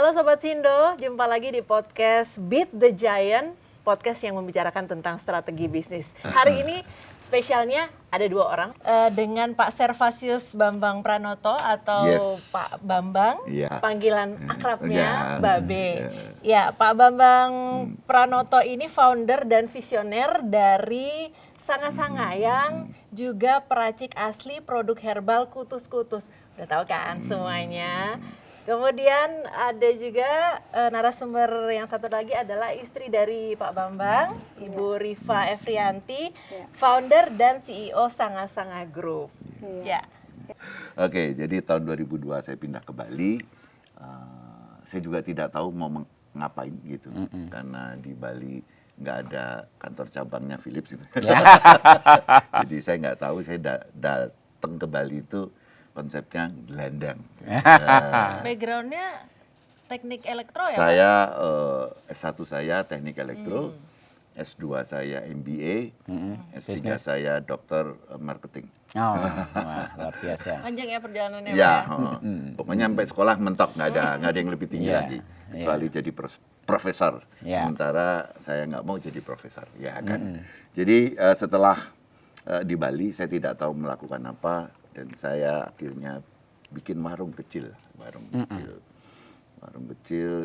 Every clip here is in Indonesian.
Halo Sobat Sindo, jumpa lagi di podcast Beat the Giant, podcast yang membicarakan tentang strategi bisnis. Hari ini spesialnya ada dua orang, dengan Pak Servasius Bambang Pranoto atau Pak Bambang, panggilan akrabnya Babe. Ya, Pak Bambang Pranoto ini founder dan visioner dari Sanga-Sanga yang juga peracik asli produk herbal kutus-kutus. Udah tahu kan semuanya? Kemudian ada juga narasumber yang satu lagi adalah istri dari Pak Bambang, Ibu Rifa Efrianti, founder dan CEO Sanga-Sanga Group. Ya. Oke, jadi tahun 2002 saya pindah ke Bali. Saya juga tidak tahu mau ngapain gitu, karena di Bali nggak ada kantor cabangnya Philips gitu. Jadi saya nggak tahu, saya datang ke Bali itu konsepnya gelandang. Backgroundnya teknik elektro ya? Saya S1 saya teknik elektro, S2 saya MBA, S3 saya dokter marketing. Oh, wah, luar biasa. Panjang ya perjalanannya. Ya, pokoknya sampai sekolah mentok, nggak ada yang lebih tinggi lagi, kecuali jadi profesor. Sementara saya nggak mau jadi profesor, ya kan. Jadi setelah di Bali saya tidak tahu melakukan apa. Dan saya akhirnya bikin warung kecil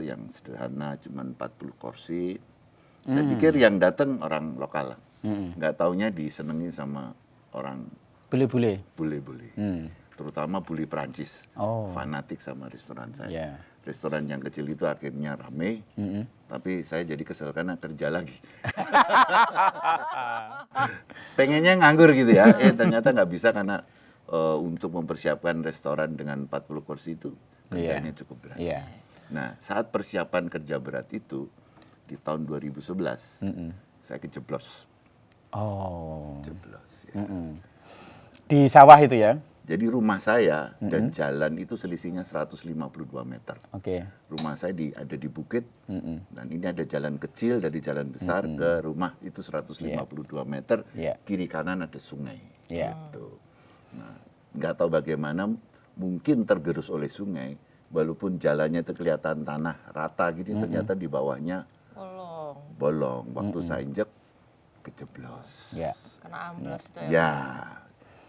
yang sederhana, cuma 40 kursi. Saya pikir yang datang orang lokal, nggak taunya disenengi sama orang bule, terutama bule Perancis, fanatik sama restoran saya. Restoran yang kecil itu akhirnya rame, tapi saya jadi kesel karena kerja lagi. Pengennya nganggur gitu ya, ternyata nggak bisa karena untuk mempersiapkan restoran dengan 40 kursi itu kerjanya cukup berat. Nah, saat persiapan kerja berat itu di tahun 2011 saya kejeblos. Jeblos. Ya. Di sawah itu ya? Jadi rumah saya dan jalan itu selisihnya 152 meter. Rumah saya ada di bukit, dan ini ada jalan kecil dari jalan besar ke rumah itu 152 meter. Kiri kanan ada sungai. Gitu. Nah, nggak tahu bagaimana mungkin tergerus oleh sungai, walaupun jalannya itu kelihatan tanah rata gitu, ternyata di bawahnya bolong. Waktu saya injek kejeblos. Kena amblas itu ya. Ya,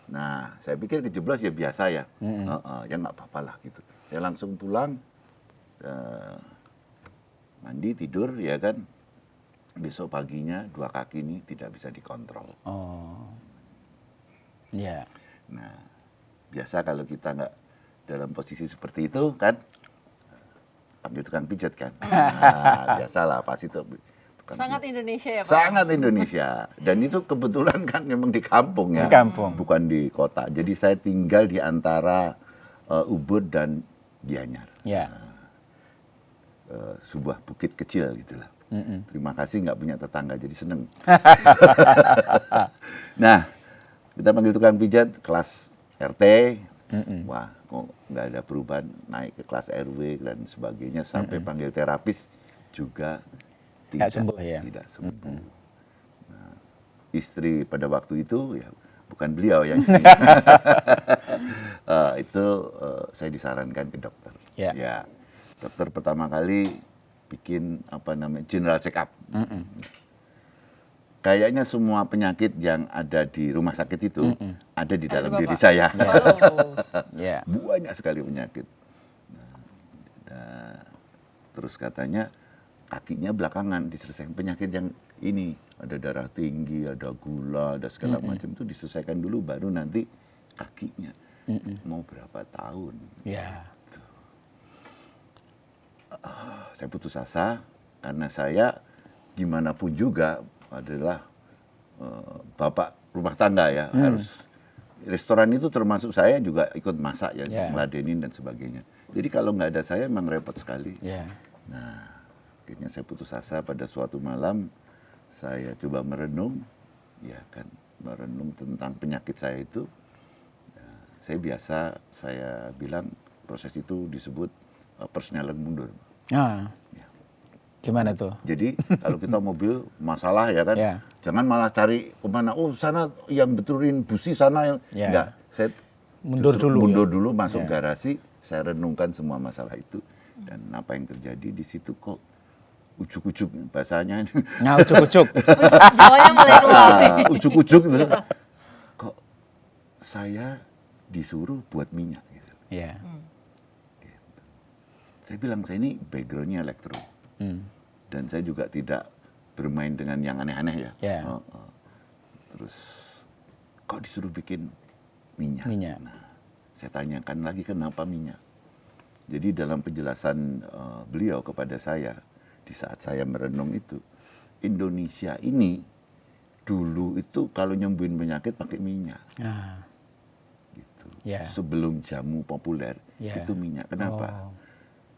nah saya pikir kejeblos ya biasa ya, ya nggak apa-apa lah gitu. Saya langsung pulang, mandi tidur ya kan. Besok paginya dua kaki ini tidak bisa dikontrol. Nah, biasa kalau kita nggak dalam posisi seperti itu kan, panggil tukang pijat kan. Nah, biasalah pasti itu. Sangat Indonesia ya Pak? Sangat Indonesia. Dan itu kebetulan kan memang di kampung ya. Di kampung. Bukan di kota. Jadi saya tinggal di antara Ubud dan Gianyar. Sebuah bukit kecil gitulah. Terima kasih nggak punya tetangga, jadi seneng. Nah, kita panggil tukang pijat kelas RT, wah kok nggak ada perubahan, naik ke kelas RW dan sebagainya, sampai panggil terapis juga tidak sembuh. Nah, istri pada waktu itu ya bukan beliau yang itu saya disarankan ke dokter. Ya, dokter pertama kali bikin general check up. Kayaknya semua penyakit yang ada di rumah sakit itu ada di dalam diri saya. Banyak sekali penyakit. Terus katanya kakinya belakangan diselesaikan penyakit yang ini. Ada darah tinggi, ada gula, ada segala macam, itu diselesaikan dulu baru nanti kakinya. Mau berapa tahun. Saya putus asa karena saya gimana pun juga adalah bapak rumah tangga ya, harus restoran itu termasuk saya juga ikut masak ya, ngeladenin dan sebagainya. Jadi kalau nggak ada saya memang repot sekali. Nah, akhirnya saya putus asa. Pada suatu malam saya coba merenung, ya kan, merenung tentang penyakit saya itu. Saya bilang proses itu disebut persneling mundur. Gimana tuh? Jadi kalau kita mobil masalah ya kan, jangan malah cari kemana. Sana yang betulin busi sana. Enggak, saya mundur dulu masuk garasi, saya renungkan semua masalah itu. Dan apa yang terjadi di situ kok ujuk-ujuk bahasanya. Nah, ujuk-ujuk. Jawanya mulai keluar. Ujuk-ujuk gitu. Kok saya disuruh buat minyak gitu. Iya. Gitu. Saya bilang saya ini backgroundnya elektro. Dan saya juga tidak bermain dengan yang aneh-aneh ya. Yeah. Terus kok disuruh bikin minyak? Nah, saya tanyakan lagi kenapa minyak. Jadi dalam penjelasan beliau kepada saya di saat saya merenung itu, Indonesia ini dulu itu kalau nyembuhin penyakit pakai minyak. Gitu. Yeah. Sebelum jamu populer itu minyak. Kenapa?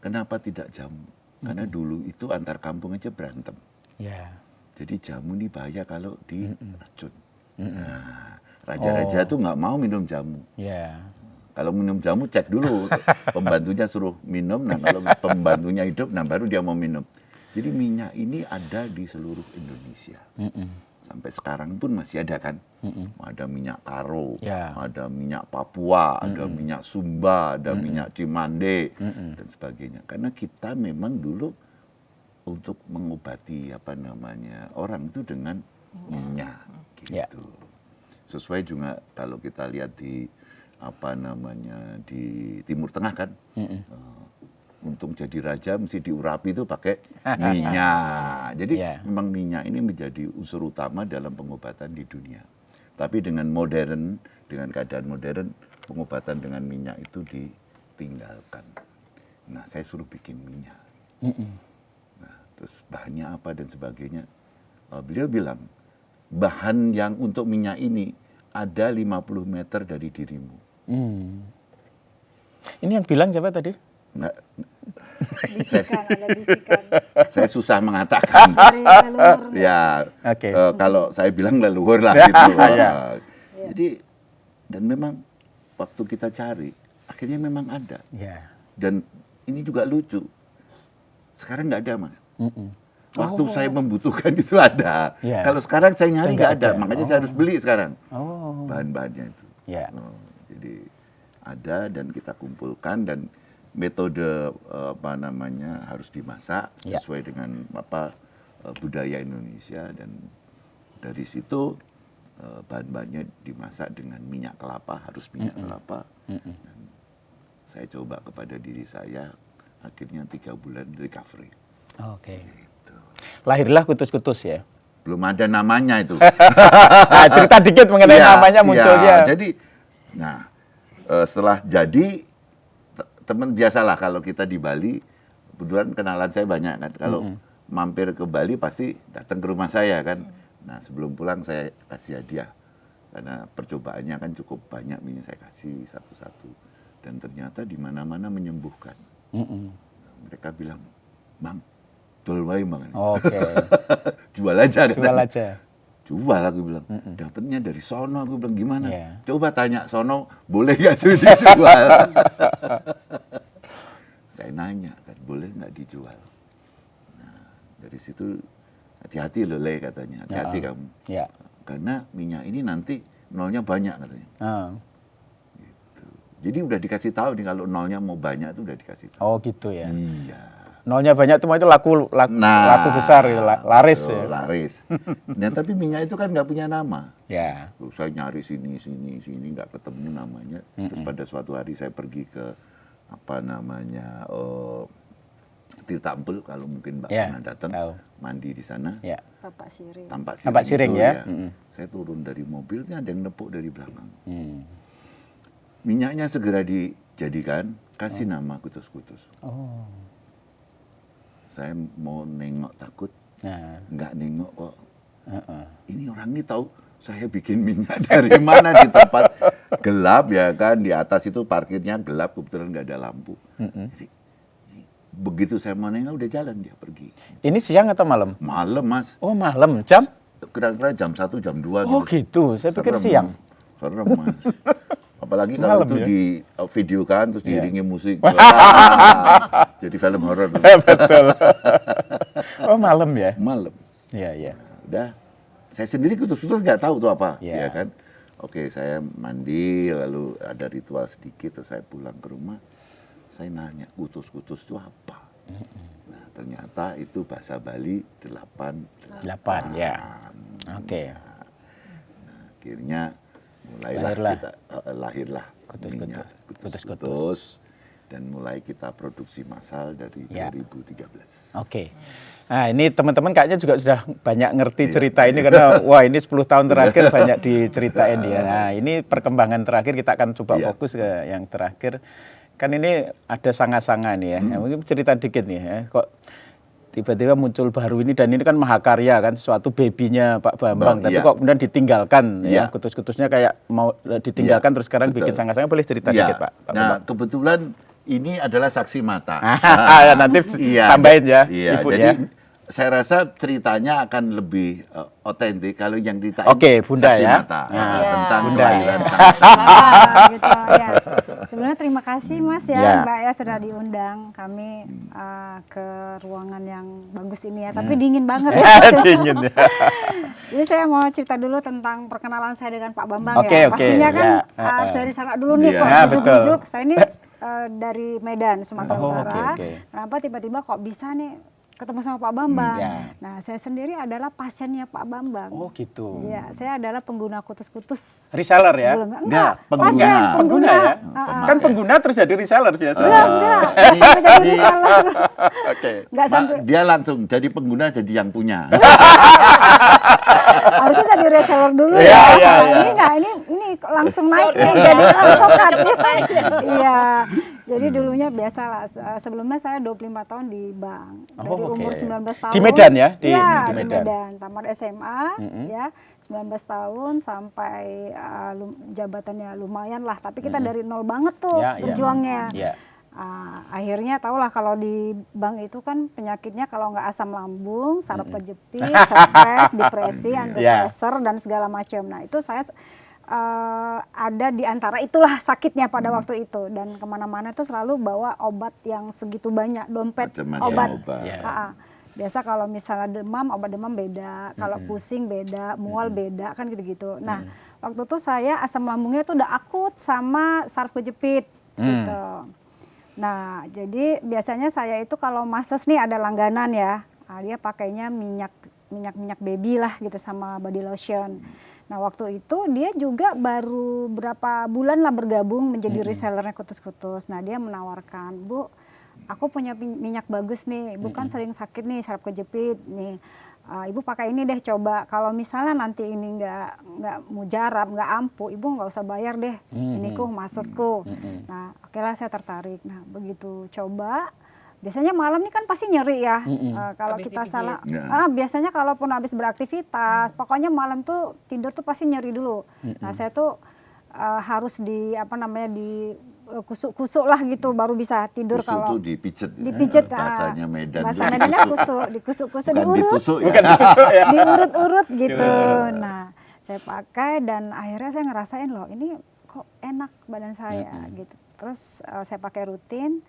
Kenapa tidak jamu? Karena dulu itu antar kampung aja berantem. Jadi jamu ini bahaya kalau diracun. Nah, raja-raja tuh nggak mau minum jamu. Kalau minum jamu cek dulu, pembantunya suruh minum. Nah kalau pembantunya hidup, nah baru dia mau minum. Jadi minyak ini ada di seluruh Indonesia. Sampai sekarang pun masih ada kan. Ada minyak Karo, ada minyak Papua, ada minyak Sumba, ada minyak Cimande, dan sebagainya. Karena kita memang dulu untuk mengobati orang itu dengan minyak gitu. Sesuai juga kalau kita lihat di di Timur Tengah kan. Untuk jadi raja mesti diurapi itu pakai minyak. Jadi memang minyak ini menjadi unsur utama dalam pengobatan di dunia. Tapi dengan keadaan modern, pengobatan dengan minyak itu ditinggalkan. Nah, saya suruh bikin minyak. Nah, terus bahannya apa dan sebagainya. Beliau bilang, bahan yang untuk minyak ini ada 50 meter dari dirimu. Ini yang bilang siapa tadi? Nggak, ada bisikan. saya susah mengatakan. Ya, kalau saya bilang leluhur lah gitu. Jadi, dan memang waktu kita cari, akhirnya memang ada. Dan ini juga lucu. Sekarang nggak ada, Mas. Waktu saya membutuhkan itu ada. Kalau sekarang saya nyari nggak ada. Makanya saya harus beli sekarang bahan-bahannya itu. Jadi ada dan kita kumpulkan dan metode harus dimasak sesuai dengan budaya Indonesia, dan dari situ bahan-bahannya dimasak dengan minyak kelapa, harus minyak kelapa. Dan saya coba kepada diri saya, akhirnya 3 bulan recovery. Gitu. Lahirlah Kutus-Kutus ya? Belum ada namanya itu. Cerita dikit mengenai namanya munculnya. Jadi, setelah jadi, teman biasalah kalau kita di Bali, kebetulan kenalan saya banyak kan. Kalau mampir ke Bali pasti datang ke rumah saya kan. Nah sebelum pulang saya kasih hadiah. Karena percobaannya kan cukup banyak, ini saya kasih satu-satu. Dan ternyata di mana-mana menyembuhkan. Mereka bilang, Bang, jual wae Bang. Jual aja. Jual aja. Jual, aku bilang. Dapatnya dari sono, aku bilang gimana? Coba tanya sono, boleh nggak dijual? Saya nanya kan, boleh nggak dijual? Nah, dari situ hati-hati loh Le katanya, hati-hati kamu. Karena minyak ini nanti nolnya banyak katanya. Gitu. Jadi udah dikasih tahu nih kalau nolnya mau banyak itu udah dikasih tahu. Oh gitu ya. Iya. Nolnya banyak itu laku besar, gitu, laris ya. Laris. Nah tapi minyak itu kan nggak punya nama. Loh, saya nyari sini nggak ketemu namanya. Terus pada suatu hari saya pergi ke Tirta Empul, kalau mungkin Mbak pernah datang, mandi di sana. Tampak Siring ya. Saya turun dari mobilnya, ada yang nepuk dari belakang. Minyaknya segera dijadikan, kasih nama Kutus-Kutus. Saya mau nengok takut, nggak nengok kok. Ini orang ini tahu saya bikin minyak dari mana, di tempat gelap ya kan, di atas itu parkirnya gelap, kebetulan nggak ada lampu. Jadi, begitu saya mau nengok udah jalan dia pergi. Ini siang atau malam? Malam Mas. Oh malam, jam? Kira-kira jam 1, jam 2 gitu. Oh gitu, saya pikir siang. Serem Mas. Apalagi kalau itu di video kan, terus diiringi musik. Jadi film horor. Betul. Oh malam ya? Malam. Iya. Udah, saya sendiri Kutus-Kutus nggak tahu tuh apa, ya kan. Oke, saya mandi, lalu ada ritual sedikit, terus saya pulang ke rumah. Saya nanya, kutus-kutus itu apa? Nah, ternyata itu bahasa Bali 88. ya. Oke. Nah, akhirnya lahirlah minyak kutus-kutus dan mulai kita produksi massal dari 2013. Oke. Nah, ini teman-teman kayaknya juga sudah banyak ngerti cerita ini karena wah ini 10 tahun terakhir banyak diceritain dia. Nah, ini perkembangan terakhir kita akan coba fokus ke yang terakhir. Kan ini ada sanga-sanga nih ya. Mungkin cerita dikit nih ya. Kok tiba-tiba muncul baru ini dan ini kan mahakarya kan sesuatu babynya Pak Bambang tapi kok kemudian ditinggalkan ya kutus-kutusnya kayak mau ditinggalkan terus sekarang bikin sanga-sanga. Boleh cerita dikit Pak Nah, kebetulan ini adalah saksi mata. Nanti tambahin ya Ibu jadi, ya. Saya rasa ceritanya akan lebih otentik kalau yang ditanya Bunda saksi ya. mata tentang Bunda kelahiran ya. gitu ya. Sebenarnya terima kasih Mas ya, Mbak ya sudah diundang kami ke ruangan yang bagus ini ya, tapi dingin banget ya. Dingin ya. Jadi saya mau cerita dulu tentang perkenalan saya dengan Pak Bambang Oke. ya. Pastinya kan dari sana dulu nih kok bujuk-bujuk. Saya ini dari Medan, Sumatera Utara. Kenapa tiba-tiba kok bisa nih ketemu sama Pak Bambang? Nah, saya sendiri adalah pasiennya Pak Bambang. Oh gitu. Iya, saya adalah pengguna kutus-kutus. Reseller ya? Enggak, pengguna ya? Kan pengguna terus jadi reseller biasa. Enggak sampai jadi reseller. Oke. Enggak sampai. Dia langsung jadi pengguna jadi yang punya. Harusnya jadi reseller dulu ya. Ini langsung naik nih jadi shortcut. Iya. Jadi dulunya biasalah, sebelumnya saya 25 tahun di bank. Dari umur 19 tahun. Di Medan ya? Di Medan. Tamat SMA, ya 19 tahun sampai jabatannya lumayan lah. Tapi kita dari nol banget tuh berjuangnya. Akhirnya tahulah kalau di bank itu kan penyakitnya kalau nggak asam lambung, saraf kejepit, stres, depresi, under pressure, dan segala macam. Nah itu saya ada di antara itulah sakitnya pada waktu itu, dan kemana-mana itu selalu bawa obat yang segitu banyak, dompet obat. Biasa kalau misalnya demam, obat demam beda, kalau pusing beda, mual beda, kan gitu-gitu. Nah waktu itu saya asam lambungnya tuh udah akut sama saraf kejepit gitu. Nah jadi biasanya saya itu kalau massage nih ada langganan ya, dia pakainya minyak baby lah gitu sama body lotion. Nah waktu itu dia juga baru berapa bulan lah bergabung menjadi resellernya kutus-kutus. Nah dia menawarkan, Bu, aku punya minyak bagus nih, Ibu kan sering sakit nih, saraf kejepit nih. Ibu pakai ini deh coba. Kalau misalnya nanti ini nggak mujarab, nggak ampuh, Ibu nggak usah bayar deh. Ini masesku. Nah oke lah saya tertarik. Nah begitu coba. Biasanya malam ini kan pasti nyeri ya, kalau kita salah. Biasanya kalaupun habis beraktivitas, pokoknya malam tuh tidur tuh pasti nyeri dulu. Nah saya tuh harus kusuk-kusuk lah gitu, baru bisa tidur. Kusuk kalau tuh dipijet. Bahasanya Medan. Bahasa Medannya kusuk, dikusuk-kusuk, diurut-urut gitu. Nah saya pakai dan akhirnya saya ngerasain loh, ini kok enak badan saya gitu. Terus saya pakai rutin.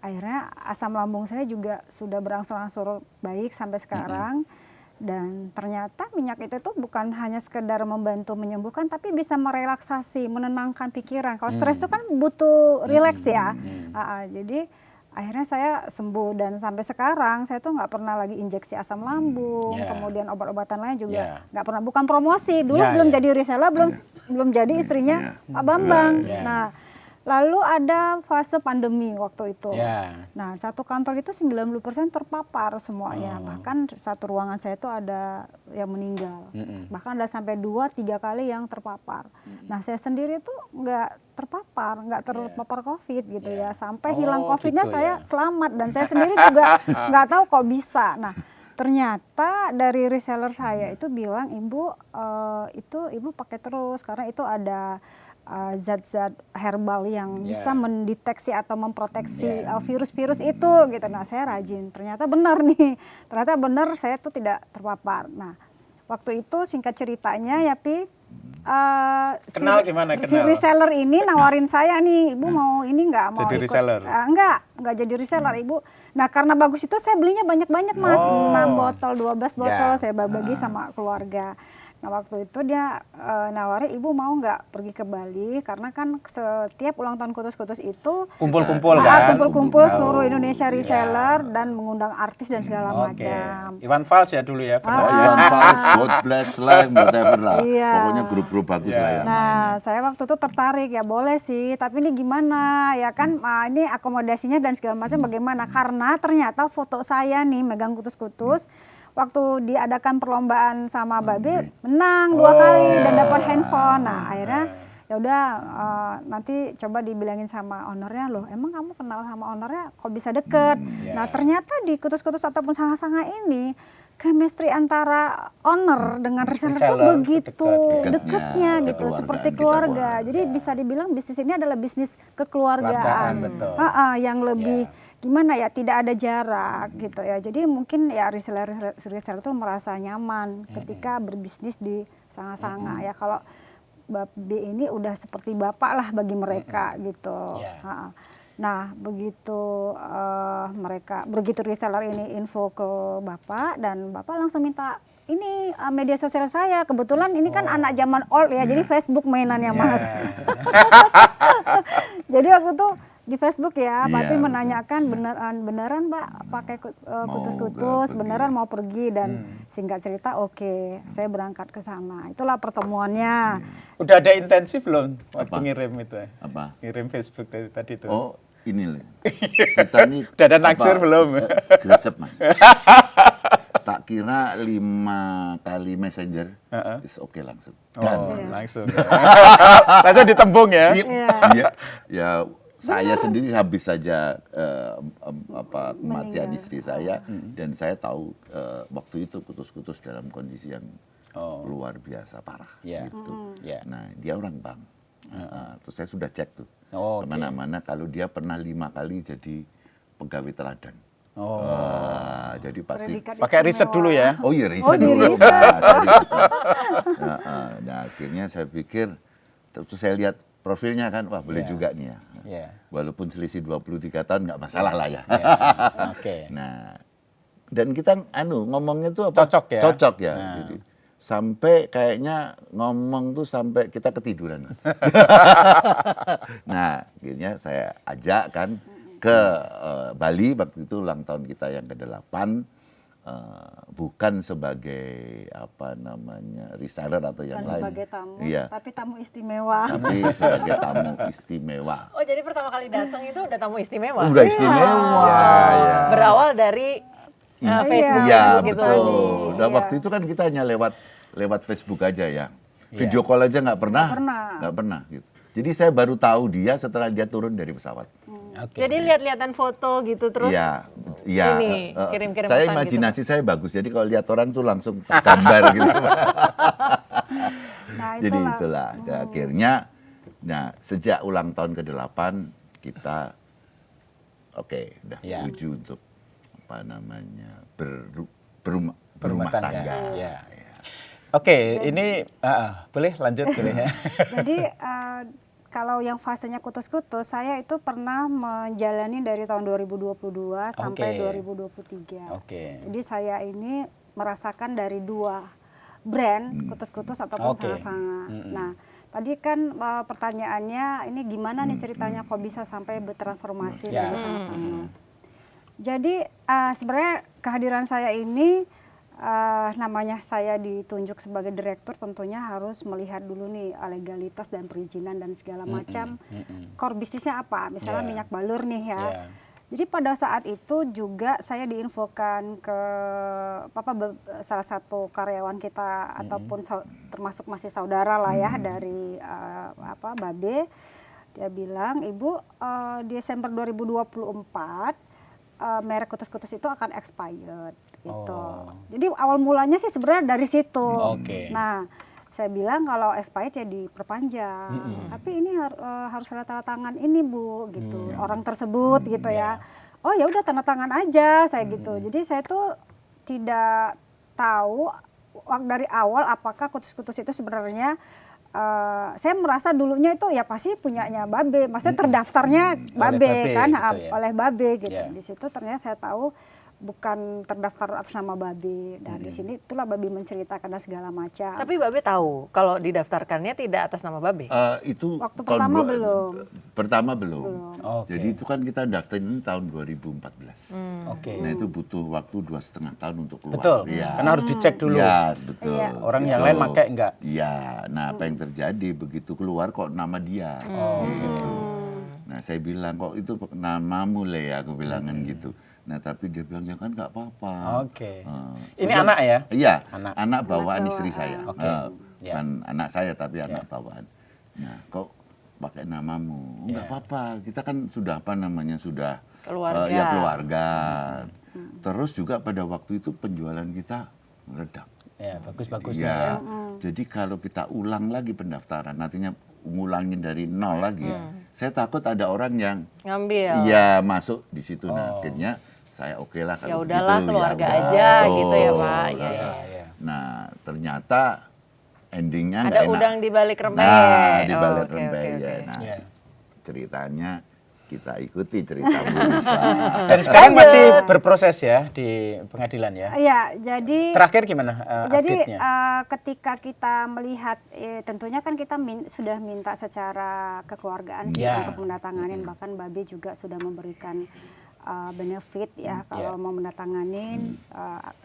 Akhirnya asam lambung saya juga sudah berangsur-angsur baik sampai sekarang. Dan ternyata minyak itu tuh bukan hanya sekedar membantu menyembuhkan, tapi bisa merelaksasi, menenangkan pikiran. Kalau stres itu kan butuh rileks ya. Jadi akhirnya saya sembuh dan sampai sekarang saya tuh nggak pernah lagi injeksi asam lambung. Kemudian obat-obatan lain juga nggak pernah. Bukan promosi. Dulu belum jadi reseller, belum jadi istrinya Pak Bambang. Nah. Lalu ada fase pandemi waktu itu. Nah, satu kantor itu 90% terpapar semuanya. Bahkan satu ruangan saya itu ada yang meninggal. Bahkan ada sampai 2-3 kali yang terpapar. Nah, saya sendiri tuh nggak terpapar COVID gitu ya. Sampai hilang COVID-nya gitu, saya selamat. Dan saya sendiri juga nggak tahu kok bisa. Nah, ternyata dari reseller saya itu bilang, Ibu, itu Ibu pakai terus. Karena itu ada zat-zat herbal yang bisa mendeteksi atau memproteksi virus-virus itu gitu. Nah saya rajin, ternyata benar nih, saya tuh tidak terpapar. Nah waktu itu singkat ceritanya ya Pi, si reseller ini nawarin saya nih, Ibu mau ini nggak, mau jadi ikut reseller? Nggak jadi reseller Ibu. Nah karena bagus itu saya belinya banyak-banyak Mas, 6 botol, 12 botol saya bagi sama keluarga. Nah waktu itu dia nawarin, ibu mau nggak pergi ke Bali, karena kan setiap ulang tahun Kutus-Kutus itu kumpul-kumpul kan? Kumpul-kumpul seluruh Indonesia reseller dan mengundang artis dan segala macam. Iwan Fals ya dulu ya. Iwan Fals, God Bless Slang, whatever lah. Pokoknya grup-grup bagus lah ya. Nah saya waktu itu tertarik, ya boleh sih, tapi ini gimana ya kan, ini akomodasinya dan segala macam bagaimana, karena ternyata foto saya nih megang Kutus-Kutus waktu diadakan perlombaan sama Babe menang 2 kali dan dapat handphone. Nah akhirnya ya udah nanti coba dibilangin sama ownernya, loh emang kamu kenal sama ownernya kok bisa deket. Nah ternyata di Kutus-Kutus ataupun Sanga-Sanga ini chemistry antara owner dengan reseller itu begitu deketnya gitu, seperti keluarga. Jadi bisa dibilang bisnis ini adalah bisnis kekeluargaan, yang lebih gimana ya, tidak ada jarak gitu ya. Jadi mungkin ya reseller itu merasa nyaman ketika berbisnis di Sanga-Sanga ya. Kalau Babe ini udah seperti bapak lah bagi mereka gitu. Nah begitu begitu reseller ini info ke bapak, dan bapak langsung minta ini media sosial saya. Kebetulan ini kan anak zaman old ya, jadi Facebook mainannya Mas. Jadi waktu itu di Facebook ya, Papi menanyakan beneran Mbak pakai Kutus-Kutus, beneran mau pergi, dan singkat cerita oke, saya berangkat ke sana. Itulah pertemuannya. Udah ada intensif belum waktu ngirim itu? Apa? Ngirim Facebook tadi itu. Oh, ini loh. Kita nih udah ada naksir belum? Gercep Mas. Tak kira 5 kali messenger, is oke langsung. Langsung. Langsung ditembung ya? Iya. Ya saya sendiri habis saja kematian istri saya, dan saya tahu waktu itu Kutus-Kutus dalam kondisi yang luar biasa parah gitu. Nah dia orang bank, terus saya sudah cek tuh kemana-mana kalau dia pernah 5 kali jadi pegawai teladan. Jadi pasti pakai riset dulu ya. Oh iya, riset dulu. Nah akhirnya saya pikir, terus saya lihat profilnya kan, wah boleh juga nih ya. Walaupun selisih 23 tahun nggak masalah lah ya. Nah, dan kita ngomongnya tuh apa? Cocok ya. Cocok ya. Jadi, sampai kayaknya ngomong tuh sampai kita ketiduran. Nah, akhirnya saya ajak kan ke Bali, waktu itu ulang tahun kita yang ke-8. Bukan sebagai reseller atau yang lain. Sebagai tamu, iya. Tapi tamu istimewa. Tapi sebagai tamu istimewa. Oh jadi pertama kali datang itu udah tamu istimewa? Udah istimewa. Berawal dari Facebook gitu. Betul. Dan waktu itu kan kita hanya lewat Facebook aja ya. Video call aja nggak pernah gitu. Jadi saya baru tahu dia setelah dia turun dari pesawat. Jadi lihat-lihatan foto gitu terus. Iya. Ini kirim-kirim saya pesan imajinasi gitu. saya bagus. Jadi kalau lihat orang tuh langsung tergambar gitu. Nah, jadi itulah. Dan akhirnya, sejak ulang tahun ke-8 kita udah setuju untuk berumah tangga. Ya. Oke, ini boleh lanjut boleh ya. Jadi kalau yang fasenya Kutus-Kutus, saya itu pernah menjalani dari tahun 2022 sampai 2023. Jadi saya ini merasakan dari 2 brand, Kutus-Kutus ataupun Sanga-Sanga. Nah, tadi kan pertanyaannya ini gimana nih ceritanya kok bisa sampai bertransformasi dari Sanga-Sanga. Jadi sebenarnya kehadiran saya ini, namanya saya ditunjuk sebagai direktur, tentunya harus melihat dulu nih legalitas dan perizinan dan segala macam. Core bisnisnya apa? Misalnya minyak balur nih ya. Jadi pada saat itu juga saya diinfokan ke salah satu karyawan kita ataupun termasuk masih saudara lah ya dari Babe. Dia bilang, "Ibu, Desember 2024 merek Kutus-Kutus itu akan expired." gitu. Jadi awal mulanya sih sebenarnya dari situ. Nah, saya bilang kalau expired ya diperpanjang. Tapi ini harus tanda tangan ini Bu, gitu. Orang tersebut gitu ya. Oh ya udah tanda tangan aja saya gitu. Jadi saya tuh tidak tahu dari awal apakah Kutus-Kutus itu sebenarnya saya merasa dulunya itu ya pasti punyanya Babe. Maksudnya terdaftarnya Babe kan, oleh Babe gitu. Di situ ternyata saya tahu bukan terdaftar atas nama Babe. Dan di sini itulah Babe menceritakan segala macam. Tapi Babe tahu kalau didaftarkannya tidak atas nama Babe? Itu waktu pertama belum. Pertama belum. Okay. Jadi itu kan kita daftar ini tahun 2014. Oke. Nah itu butuh waktu 2,5 tahun untuk keluar. Betul. Ya. Karena harus dicek dulu. Iya, betul. Orang yang lain pakai enggak? Iya. Nah apa yang terjadi begitu keluar kok nama dia. Gitu. Nah saya bilang kok itu namamu Le, aku bilangan gitu. Nah tapi dia bilang ya kan nggak apa-apa. Oke. Ini anak ya? Iya, anak bawaan istri saya. Ya. Bukan anak saya tapi anak bawaan. Nah kok pakai namamu? Nggak apa-apa. Kita kan sudah sudah Keluarga. Ya keluarga. Terus juga pada waktu itu penjualan kita meredak. Ya, bagus-bagusnya Ya. ya. Jadi kalau kita ulang lagi pendaftaran, nantinya ngulangin dari nol lagi. Saya takut ada orang yang Ngambil. iya masuk di situ. Nah akhirnya saya oke lah Ya kalau udahlah begitu, keluarga ya aja betul. gitu ya Pak. Ya, ya. Nah ternyata endingnya Ada nggak enak. udang di balik rempeyek. Nah di balik Oke, rempeyek. oke, oke. Nah Ya. ceritanya kita ikuti cerita Bu Nisa. Dan sekarang masih berproses ya di pengadilan ya. Iya, jadi Terakhir gimana jadi update-nya? ketika kita melihat tentunya kan kita sudah minta secara kekeluargaan sih Ya. untuk menandatanganin, bahkan Babe juga sudah memberikan benefit ya kalau mau menandatanganin,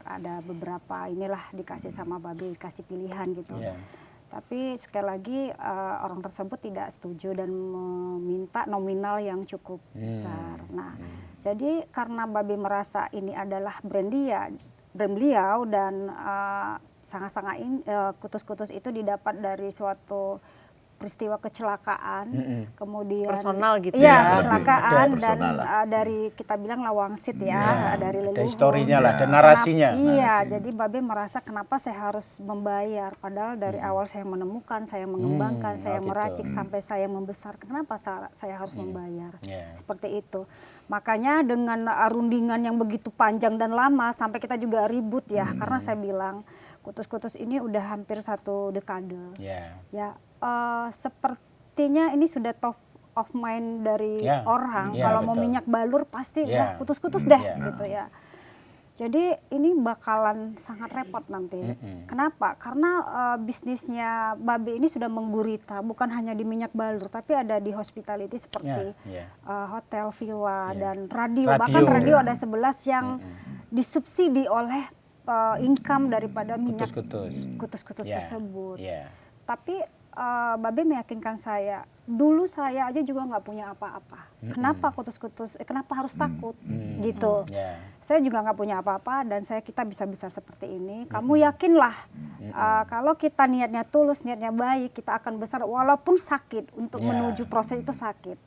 ada beberapa inilah dikasih sama Babe, dikasih pilihan gitu. Ya. Tapi sekali lagi orang tersebut tidak setuju dan meminta nominal yang cukup besar. Nah, jadi karena Babe merasa ini adalah brand beliau dan sangat-sangat kutus-kutus itu didapat dari suatu peristiwa kecelakaan, kemudian Personal gitu iya, ya. kecelakaan Lebih dan personal dari kita bilang lawangsit ya, dari leluhur. Ada historinya lah, ada narasinya. Iya, jadi Babe merasa kenapa saya harus membayar, padahal dari awal saya menemukan, saya mengembangkan, saya gitu. meracik sampai saya membesar, kenapa saya harus membayar? Yeah. Seperti itu. Makanya dengan rundingan yang begitu panjang dan lama sampai kita juga ribut ya, karena saya bilang kutus-kutus ini udah hampir 1 dekade. Ya. Ya, sepertinya ini sudah top of mind dari Ya. orang. Ya, Kalau mau betul. minyak balur pasti Ya. udah kutus-kutus deh Ya. gitu ya. Jadi ini bakalan sangat repot nanti. Kenapa? Karena bisnisnya Babe ini sudah menggurita, bukan hanya di minyak balur, tapi ada di hospitality seperti Ya. hotel, villa, dan radio. Radio. Bahkan radio ada 11 yang disubsidi oleh income daripada minyak kutus-kutus Ya. tersebut. Ya. Tapi Babe meyakinkan saya, dulu saya aja juga nggak punya apa-apa. Kenapa kutus-kutus? Kenapa harus takut? Gitu. Ya. Saya juga nggak punya apa-apa dan kita bisa seperti ini. Kamu yakinlah kalau kita niatnya tulus, niatnya baik, kita akan besar walaupun sakit untuk menuju proses itu sakit.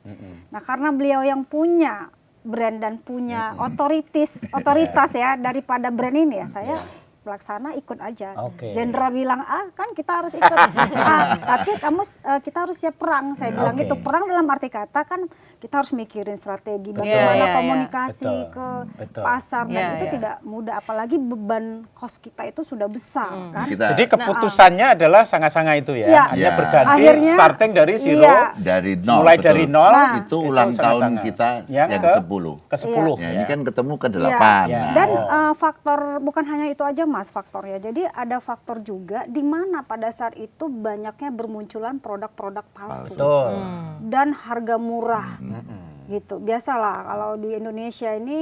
Nah karena beliau yang punya brand dan punya otoritas ya daripada brand ini ya saya. Pelaksana ikut aja. Jenderal bilang kan kita harus ikut. Tapi kita harus siap perang. Saya bilang itu perang dalam arti kata kan kita harus mikirin strategi bagaimana komunikasi ke pasar dan itu tidak mudah. Apalagi beban kos kita itu sudah besar kan. Jadi keputusannya adalah sangat-sangat itu ya. Hanya berganti akhirnya, starting dari zero. Dari nol. Mulai dari nol. Itu ulang tahun kita yang ke-10. Ke-10. Ya, ini kan ketemu ke-8. Dan faktor bukan hanya itu aja Mas faktornya. Jadi ada faktor juga di mana pada saat itu banyaknya bermunculan produk-produk palsu dan harga murah. Gitu. Biasalah kalau di Indonesia ini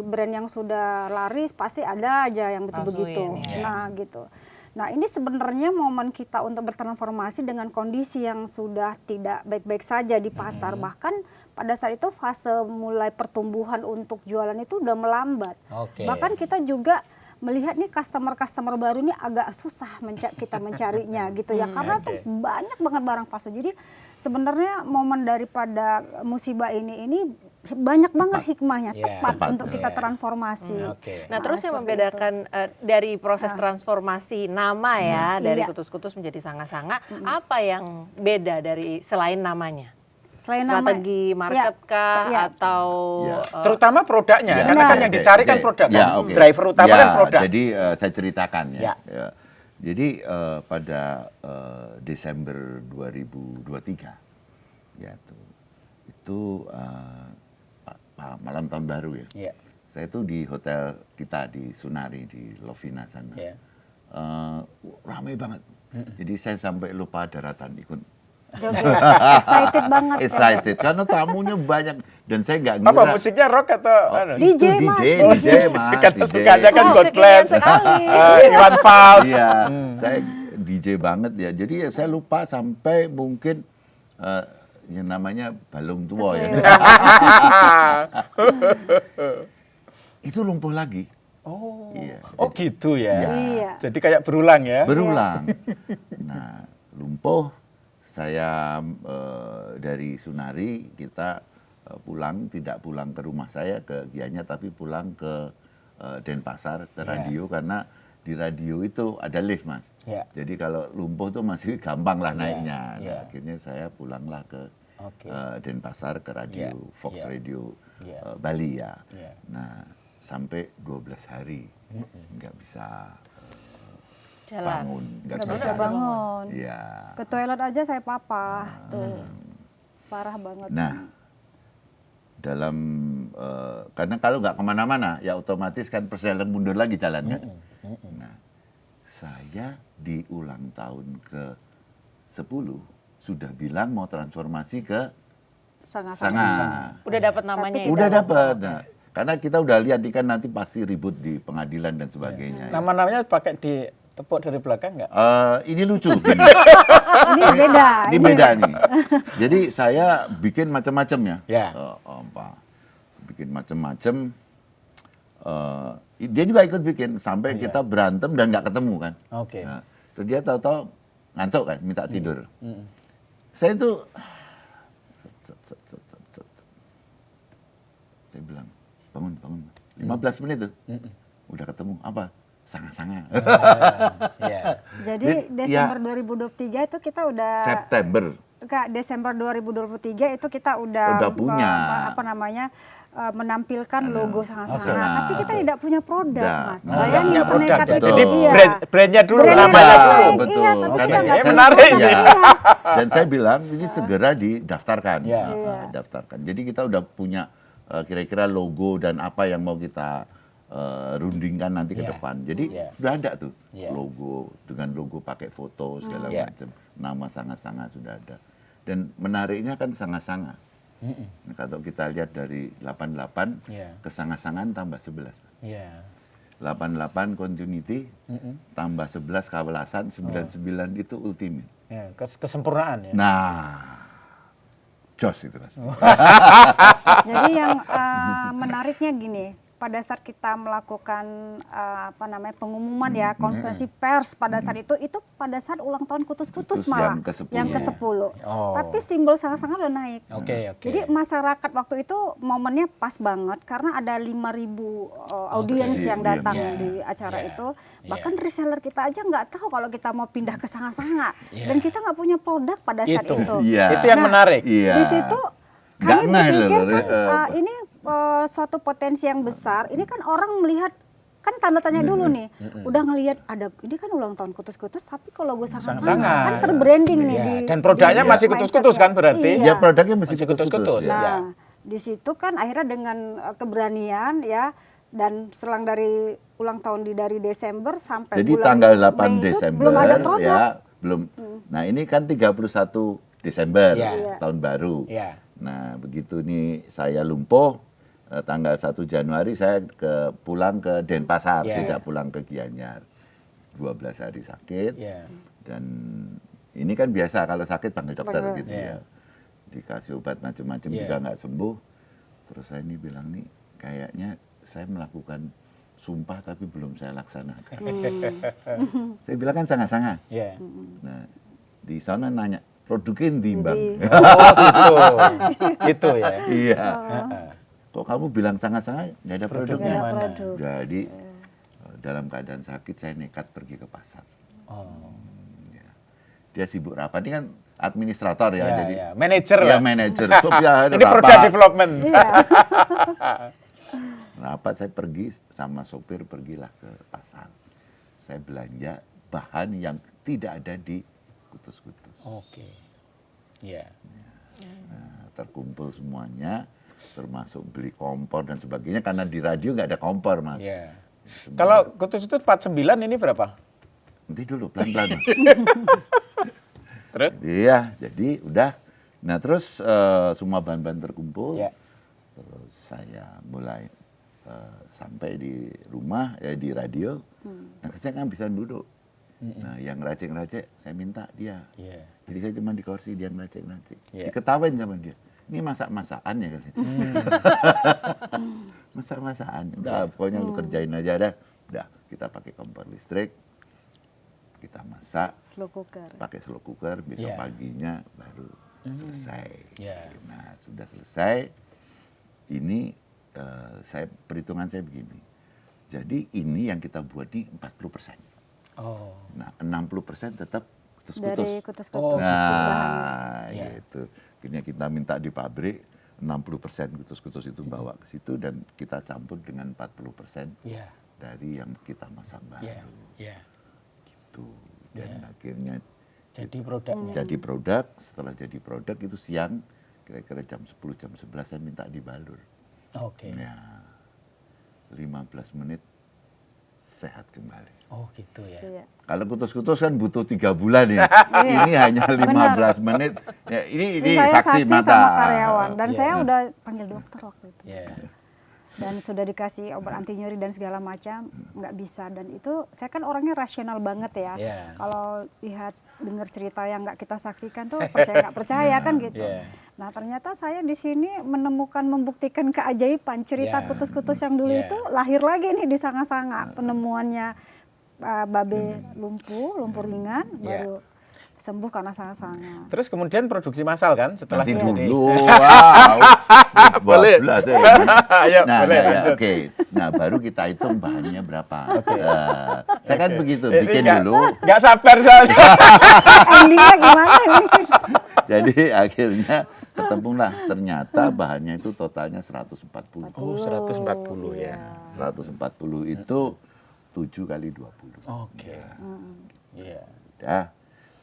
brand yang sudah laris pasti ada aja yang begitu-begitu. Nah, gitu. Nah, ini sebenarnya momen kita untuk bertransformasi dengan kondisi yang sudah tidak baik-baik saja di pasar. Bahkan pada saat itu fase mulai pertumbuhan untuk jualan itu udah melambat. Bahkan kita juga melihat nih customer baru ini agak susah kita mencarinya gitu ya karena tuh banyak banget barang palsu. Jadi sebenarnya momen daripada musibah ini banyak banget hikmahnya tepat untuk kita transformasi. Nah terus yang membedakan dari proses transformasi nama ya dari kutus-kutus menjadi sanga-sanga apa yang beda dari selain namanya? Selain strategi market kah atau terutama produknya karena kan yang dicari kan produk kan driver utama kan produk. Jadi saya ceritakan ya. Jadi pada Desember 2023 ya itu malam tahun baru ya. Saya tuh di hotel kita di Sunari di Lovina sana. Ramai banget. Jadi saya sampai lupa daratan ikut. Excited banget. Excited karena tamunya banyak dan saya nggak ngira. Apa musiknya rock atau DJ, Mas. Karena sukanya kan God Bless, Iwan Fals. Iya, saya DJ banget ya. Jadi saya lupa sampai mungkin yang namanya balung tua ya. Itu lumpuh lagi. Oh, iya. Oh gitu ya. Iya. Jadi kayak berulang ya. Berulang. Nah, lumpuh. Saya dari Sunari kita pulang, tidak pulang ke rumah saya ke Gianyar, tapi pulang ke Denpasar ke radio karena di radio itu ada lift, Mas. Jadi kalau lumpuh tuh masih gampang lah naiknya. Nah, akhirnya saya pulanglah ke Denpasar ke radio Fox Radio Bali ya. Nah, sampai 12 hari nggak bisa bangun, nggak bisa bangun. Iya. Ke toilet aja saya papa tuh, parah banget. Nah, dalam karena kalau nggak kemana-mana, ya otomatis kan perjalanan mundur lagi jalan kan. Nah, saya di ulang tahun ke 10 sudah bilang mau transformasi ke Sanga. Udah dapat namanya itu. Udah dapat. Nah, karena kita udah lihat kan nanti pasti ribut di pengadilan dan sebagainya. Nama-namanya pakai di tepuk dari belakang nggak? Ini lucu. Gini. Ini beda. Ini beda nih. Jadi saya bikin macam-macam ya. Bikin macam-macam. Dia juga ikut bikin sampai kita berantem dan nggak ketemu kan. Nah, terus dia tahu-tahu ngantuk kan, minta tidur. Saya itu, saya bilang bangun. 15 menit tuh, udah ketemu apa? Sanga-sanga. Jadi Desember 2023 itu kita udah September. Desember 2023 itu kita udah punya menampilkan logo Sanga-sanga. Tapi kita tidak punya produk, Mas. Bayangin senekat itu. Jadi brandnya dulu, Brandnya namanya dulu. dulu. Betul. Iya, tapi Karena kita nggak menarik. Dan saya bilang ini segera didaftarkan. Daftarkan. Jadi kita udah punya kira-kira logo dan apa yang mau kita rundingkan nanti ke depan. Jadi sudah ada tuh logo, dengan logo pakai foto segala macam. Nama Sanga-sanga sudah ada. Dan menariknya kan Sanga-sanga. Nah, kalau kita lihat dari 88 ke Sanga-sangan tambah 11. 88 continuity tambah 11 kawelasan, 99 itu ultimate. Kesempurnaan ya. Nah, jos itu Mas. Jadi yang menariknya gini, pada saat kita melakukan pengumuman ya, konferensi pers pada saat itu pada saat ulang tahun Kutus-Kutus malah yang ke-10. Tapi simbol Sanga-sanga udah naik. Jadi masyarakat waktu itu momennya pas banget karena ada 5.000 audiens yang datang di acara itu. Bahkan reseller kita aja nggak tahu kalau kita mau pindah ke Sanga-sanga dan kita nggak punya produk pada saat itu. Itu yang menarik. Di situ kami berpikir ini suatu potensi yang besar. Ini kan orang melihat, kan tanda tanya dulu nih. Udah ngelihat ada, ini kan ulang tahun Kutus-Kutus, tapi kalau gue Sanga-sanga kan terbranding nih. Dan produknya masih Kutus-Kutus kan berarti? Ya produknya masih Kutus-Kutus. Nah, di situ kan akhirnya dengan keberanian ya, dan selang dari ulang tahun dari Desember sampai jadi bulan tanggal 8 Mei Desember belum ada produk. ya, belum. Nah, ini kan 31 Desember tahun baru. Nah, begitu nih saya lumpuh tanggal 1 Januari saya pulang ke Denpasar, tidak pulang ke Gianyar. 12 hari sakit. Dan ini kan biasa kalau sakit panggil dokter gitu ya. Dikasih obat macam-macam juga nggak sembuh. Terus saya ini bilang nih kayaknya saya melakukan sumpah tapi belum saya laksanakan. Saya bilang kan Sanga-sanga. Nah, di sana nanya produknya timbang. Gitu ya. Iya. Kok kamu bilang Sanga-sanga nggak ada produknya? Jadi dalam keadaan sakit saya nekat pergi ke pasar. Dia sibuk rapat, ini kan administrator ya, jadi manajer lah. Manajer. Ini product development. Rapat saya pergi sama sopir, pergilah ke pasar. Saya belanja bahan yang tidak ada di Kutus-Kutus. Nah, terkumpul semuanya. termasuk beli kompor dan sebagainya, karena di radio nggak ada kompor, Mas. Yeah. Kalau Kutus-Kutus 49 ini berapa? Nanti dulu, pelan-pelan. Terus? Iya, jadi udah. Nah terus semua bahan-bahan terkumpul, terus saya mulai sampai di rumah, di radio. Nah saya kan bisa duduk. Nah yang racik-racik saya minta dia. Jadi saya cuma di kursi, dia ngeracik-racik. Diketawain sama dia. Ini masak-masakan ya katanya. Masak-masakan. Udah pokoknya lu kerjain aja dah. Udah kita pakai kompor listrik. Kita masak. Slow cooker. Pakai slow cooker, besok paginya baru selesai. Nah sudah selesai. Ini perhitungan saya begini. Jadi ini yang kita buat ini 40%. Nah 60% tetap kutus-kutus. Dari kutus-kutus. Nah gitu. Akhirnya kita minta di pabrik 60% kutus-kutus itu bawa ke situ dan kita campur dengan 40% dari yang kita masak baru. Gitu. Dan akhirnya jadi produknya. Jadi produk, setelah jadi produk itu siang kira-kira jam 10 jam 11 saya minta dibalur. Ya. 15 menit sehat kembali. Oh gitu ya. Kalau kutus-kutus kan butuh 3 bulan ya. Ini hanya 15 menit. Ya, ini saya saksi mata. sama karyawan dan saya udah panggil dokter waktu itu. Dan sudah dikasih obat anti nyeri dan segala macam, nggak bisa. Dan itu saya kan orangnya rasional banget ya. Kalau lihat dengar cerita yang nggak kita saksikan tuh percaya nggak percaya kan gitu. Nah ternyata saya di sini menemukan, membuktikan keajaiban cerita kutus-kutus yang dulu itu lahir lagi nih di Sanga-Sanga. Penemuannya babe lumpur ringan baru sembuh karena Sanga-Sanga. Terus kemudian produksi massal kan setelah nanti itu. Dulu. Boleh. Ayo, boleh. Oke. Nah baru kita hitung bahannya berapa. Saya kan begitu bikin dulu. Nggak sabar soalnya. Endingnya gimana nih? Jadi akhirnya ketemulah ternyata bahannya itu totalnya 140. Oh 140 ya. 140 itu 7 kali 20. Ya.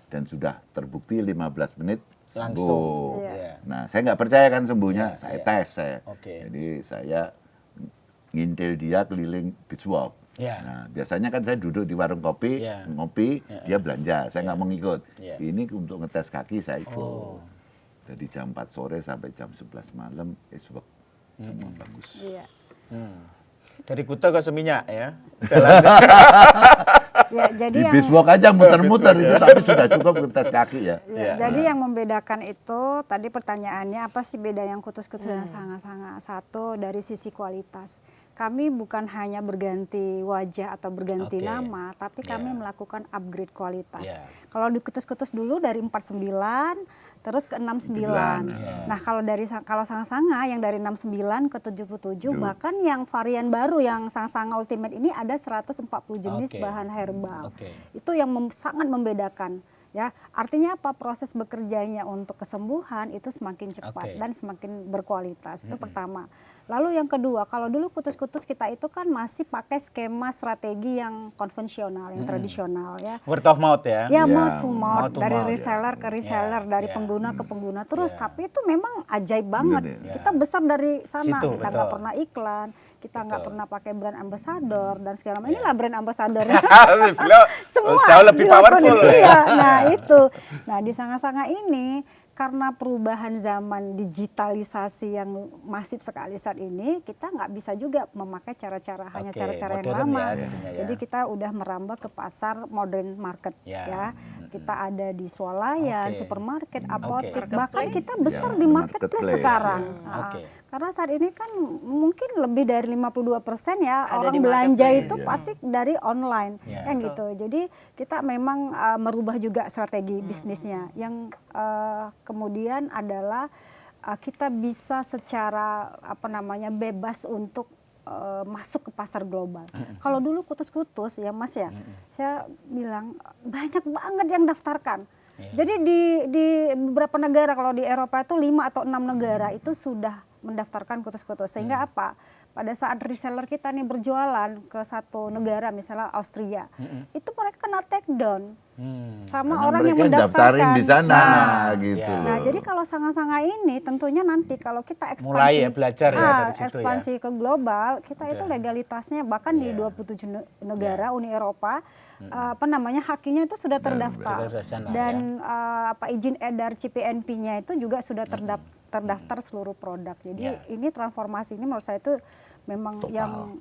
Dan sudah terbukti 15 menit sembuh. Nah, saya nggak percaya kan sembuhnya, saya tes saya. Jadi saya ngintil dia keliling beach walk. Nah, biasanya kan saya duduk di warung kopi, ngopi, dia belanja, saya nggak mau ngikut. Ini untuk ngetes kaki saya ikut. Dari jam 4 sore sampai jam 11 malam, semua bagus. Dari Kuta ke Seminyak ya. Di biswalk aja muter-muter itu, tapi sudah cukup ngetes kaki ya. Jadi yang membedakan itu, tadi pertanyaannya apa sih beda yang kutus-kutus dan Sanga-Sanga? Satu dari sisi kualitas. Kami bukan hanya berganti wajah atau berganti nama, tapi kami melakukan upgrade kualitas. Kalau di kutus-kutus dulu dari 49 terus ke 69. Nah, kalau Sanga-Sanga yang dari 69 ke 77 bahkan yang varian baru yang Sanga-Sanga Ultimate ini ada 140 jenis bahan herbal. Itu yang sangat membedakan. Ya, artinya apa? Proses bekerjanya untuk kesembuhan itu semakin cepat dan semakin berkualitas. Itu pertama. Lalu yang kedua, kalau dulu kutus-kutus kita itu kan masih pakai skema strategi yang konvensional, yang tradisional ya. Word of mouth ya. Ya, mouth to mouth, dari reseller ke reseller, dari pengguna ke pengguna terus. Tapi itu memang ajaib banget. Kita besar dari sana, kita nggak pernah iklan, kita nggak pernah pakai brand ambassador dan segala macam. Inilah brand ambassadornya. Semua jauh lebih powerful. Nah itu. Nah di Sanga-Sanga ini karena perubahan zaman digitalisasi yang masif sekali saat ini, kita nggak bisa juga memakai cara-cara hanya cara-cara yang lama. Jadi kita udah merambah ke pasar modern market ya. Kita ada di swalayan, supermarket, apotek, bahkan kita besar di marketplace sekarang. Karena saat ini kan mungkin lebih dari 52% ya ada orang belanja itu pasti dari online kan gitu. Jadi kita memang merubah juga strategi bisnisnya. Yang kemudian adalah kita bisa secara bebas untuk masuk ke pasar global. Kalau dulu kutus-kutus ya Mas ya, saya bilang banyak banget yang daftarkan. Jadi di beberapa negara, kalau di Eropa itu 5 atau 6 negara itu sudah mendaftarkan kutus-kutus. Sehingga apa? Pada saat reseller kita nih berjualan ke satu negara, misalnya Austria, itu mereka kena take down. sama Karena orang yang mereka daftarin mendaftarkan di sana gitu loh. Nah, jadi kalau sanga-sanga ini tentunya nanti kalau kita ekspansi, mulai ya belajar ya dari situ ekspansi ke global, kita itu legalitasnya bahkan di 27 negara Uni Eropa, hakinya itu sudah terdaftar dan izin edar CPNP-nya itu juga sudah terdaftar seluruh produk. Jadi ini transformasi ini menurut saya itu memang yang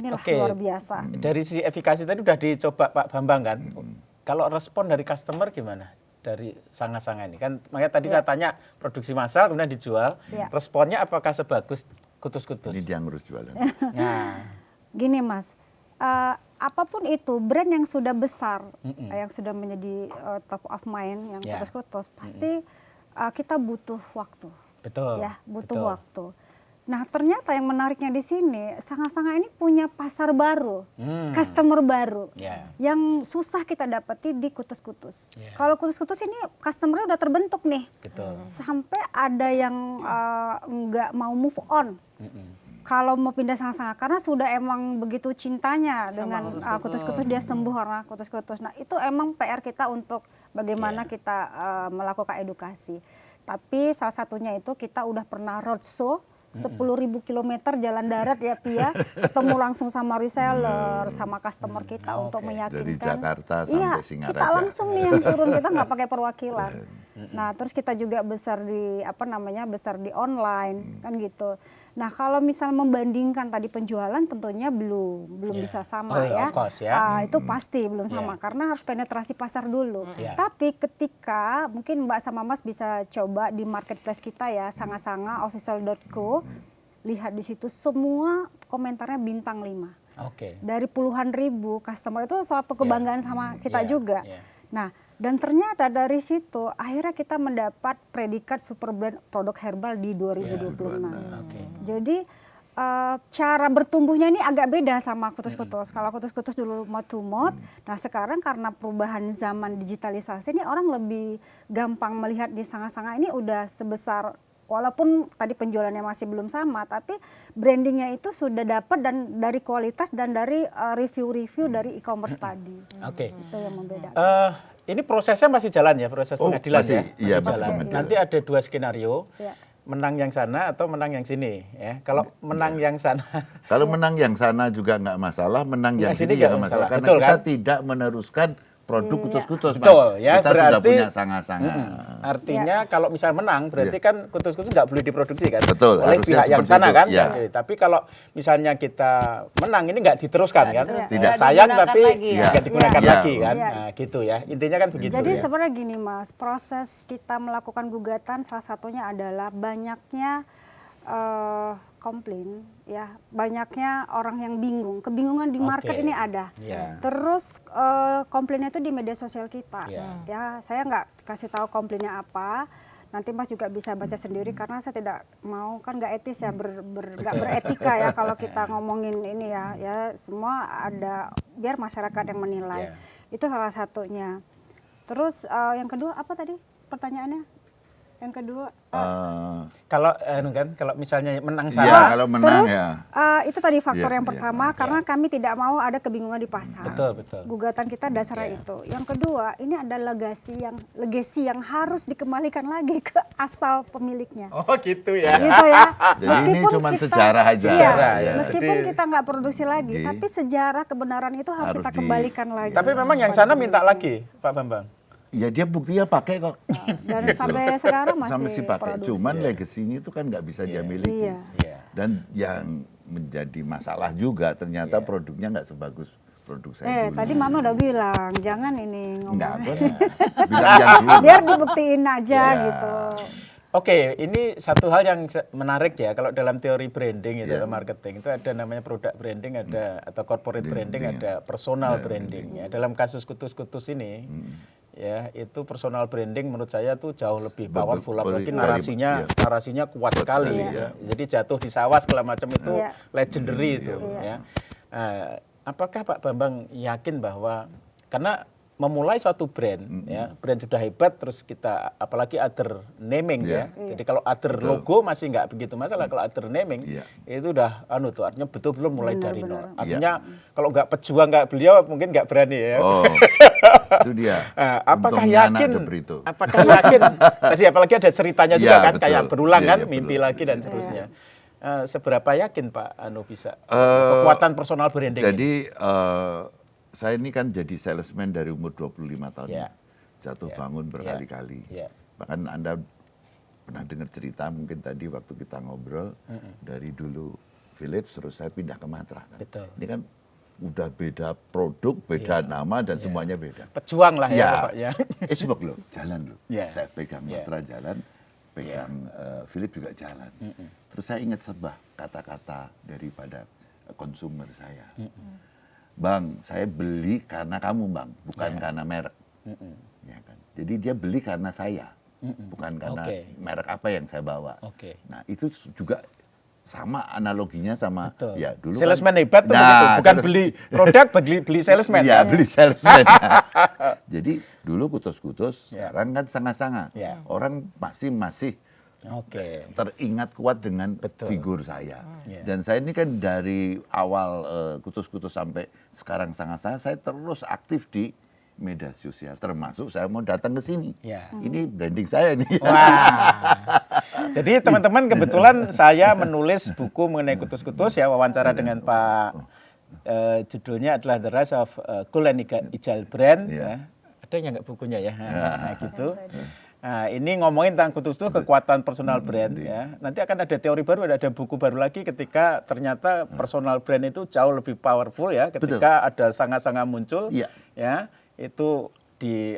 luar biasa. Dari sisi efikasi tadi udah dicoba Pak Bambang kan. Kalau respon dari customer gimana? Dari sanga-sanga ini kan, makanya tadi saya tanya produksi massal kemudian dijual, responnya apakah sebagus kutus-kutus? Ini dia ngurus jualan. Nah, gini Mas, apapun itu brand yang sudah besar, yang sudah menjadi top of mind, yang kutus-kutus, pasti kita butuh waktu. Betul. Ya, butuh waktu. Nah, ternyata yang menariknya di sini, sanga-sanga ini punya pasar baru, customer baru, yang susah kita dapati di kutus-kutus. Kalau kutus-kutus ini customer-nya udah terbentuk nih, sampai ada yang nggak mau move on. Kalau mau pindah sanga-sanga, karena sudah emang begitu cintanya dengan kutus-kutus, dia sembuh karena kutus-kutus. Nah, itu emang PR kita untuk bagaimana kita melakukan edukasi. Tapi salah satunya itu kita udah pernah roadshow 10.000 kilometer jalan darat ya Pia, ketemu langsung sama reseller, sama customer kita untuk meyakinkan. Dari Jakarta sampai Singaraja. Kita langsung nih yang turun, kita nggak pakai perwakilan. Nah, terus kita juga besar di online kan gitu. Nah, kalau misal membandingkan tadi penjualan tentunya belum bisa sama ya. Of course, ya. Itu pasti belum sama karena harus penetrasi pasar dulu. Tapi ketika mungkin Mbak sama Mas bisa coba di marketplace kita ya, sanga-sanga official.co, lihat di situ semua komentarnya bintang 5. Dari puluhan ribu customer, itu suatu kebanggaan sama kita juga. Nah, dan ternyata dari situ akhirnya kita mendapat predikat super brand produk herbal di 2026. Jadi cara bertumbuhnya ini agak beda sama kutus-kutus. Kalau kutus-kutus dulu mouth to mouth, nah sekarang karena perubahan zaman digitalisasi ini orang lebih gampang melihat di sanga-sanga ini udah sebesar, walaupun tadi penjualannya masih belum sama, tapi brandingnya itu sudah dapat dan dari kualitas dan dari review-review dari e-commerce tadi. Itu yang membedakan. Ini prosesnya masih jalan ya, proses pengadilan masih, ya? Masih jalan. Nanti ada 2 skenario, menang yang sana atau menang yang sini. Ya. Kalau menang yang sana. Kalau menang yang sana juga nggak masalah, menang yang sini juga nggak masalah. Karena betul, kita kan? tidak meneruskan produk kutus-kutus, Betul, ya, kita berarti, sudah punya sanga-sanga. Artinya kalau misalnya menang, berarti kan kutus-kutus nggak boleh diproduksi kan? Betul, oleh pihak yang sana itu, kan? ya. Tapi kalau misalnya kita menang, ini nggak diteruskan kan? Tidak. Sayang tapi lagi, nggak digunakan Ya. lagi kan? Nah, gitu ya. Intinya kan begitu. Jadi ya. sebenarnya gini Mas, proses kita melakukan gugatan salah satunya adalah banyaknya komplain, ya, banyaknya orang yang bingung, kebingungan di market ini ada. Terus komplainnya itu di media sosial kita, ya, saya nggak kasih tahu komplainnya apa. Nanti Mas juga bisa baca sendiri karena saya tidak mau, kan nggak etis ya, nggak beretika ya kalau kita ngomongin ini ya semua ada, biar masyarakat yang menilai. Itu salah satunya. Terus yang kedua apa tadi pertanyaannya? Yang kedua kalau misalnya menang sana. Ya, kalau menang terus, ya. Itu tadi faktor yang pertama karena kami tidak mau ada kebingungan di pasar. Betul. Gugatan kita dasarnya itu. Yang kedua, ini ada legacy yang harus dikembalikan lagi ke asal pemiliknya. Oh gitu ya. Gitu ya. Jadi ini cuma sejarah aja. Meskipun kita nggak produksi lagi, tapi sejarah kebenaran itu harus kita kembalikan lagi. Tapi memang yang sana minta lagi, Pak Bambang. Ya dia buktinya pakai kok. Dan sampai sekarang masih pakai. produksi. Cuman legasinya itu kan nggak bisa dia miliki. Dan yang menjadi masalah juga ternyata produknya nggak sebagus produk saya dulu. Tadi Mama udah bilang jangan ini ngomong. Nggak, bilang yang dulu. Biar dibuktiin aja gitu. Oke, ini satu hal yang menarik ya, kalau dalam teori branding itu marketing itu ada namanya product branding, ada atau corporate branding, ada personal branding ya. Dalam kasus kutus-kutus ini ya, itu personal branding menurut saya tuh jauh lebih powerful, apalagi narasinya kuat sekali ya. Jadi jatuh di sawah segala macam itu legendary itu ya. Apakah Pak Bambang yakin bahwa, karena memulai suatu brand, ya, brand sudah hebat, terus kita apalagi other naming ya. Jadi kalau other logo masih nggak begitu masalah, kalau other naming itu udah tuh artinya betul-betul mulai dari nol. Artinya kalau nggak pejuang nggak beliau mungkin nggak berani ya. Oh, itu dia. Apakah yakin? Tadi apalagi ada ceritanya juga kan, betul. Kayak berulang kan, mimpi lagi dan seterusnya. Seberapa yakin Pak bisa kekuatan personal branding? Jadi saya ini kan jadi salesman dari umur 25 tahun. Jatuh bangun berkali-kali. Bahkan Anda pernah dengar cerita mungkin tadi waktu kita ngobrol, dari dulu Philips terus saya pindah ke Matra. Kan? Betul. Ini kan udah beda produk, beda nama dan semuanya beda. Pejuang lah ya pokoknya. Sebab loh, jalan loh. Saya pegang Matra jalan, pegang Philips juga jalan. Terus saya ingat sebuah kata-kata daripada konsumer saya. Bang, saya beli karena kamu Bang, bukan karena merek. Ya kan? Jadi dia beli karena saya, bukan karena merek apa yang saya bawa. Nah itu juga sama analoginya sama ya dulu salesman hebat tuh begitu, bukan beli produk, beli salesman. Ya beli salesman. Jadi dulu kutus-kutus, sekarang kan sangat-sangat. Orang masih teringat kuat dengan figur saya. Dan saya ini kan dari awal kutus-kutus sampai sekarang sangat-sangat, saya terus aktif di media sosial, termasuk saya mau datang ke sini. Ini branding saya nih. Jadi teman-teman, kebetulan saya menulis buku mengenai kutus-kutus ya, wawancara dengan Pak, judulnya adalah The Rise of Cool and Agile Brand. Ada nggak bukunya ya? Nah, gitu. Nah, ini ngomongin tentang kutus-kutus, kekuatan personal brand ya. Nanti akan ada teori baru, ada buku baru lagi ketika ternyata personal brand itu jauh lebih powerful ya, ketika ada sangat-sangat muncul ya. Itu di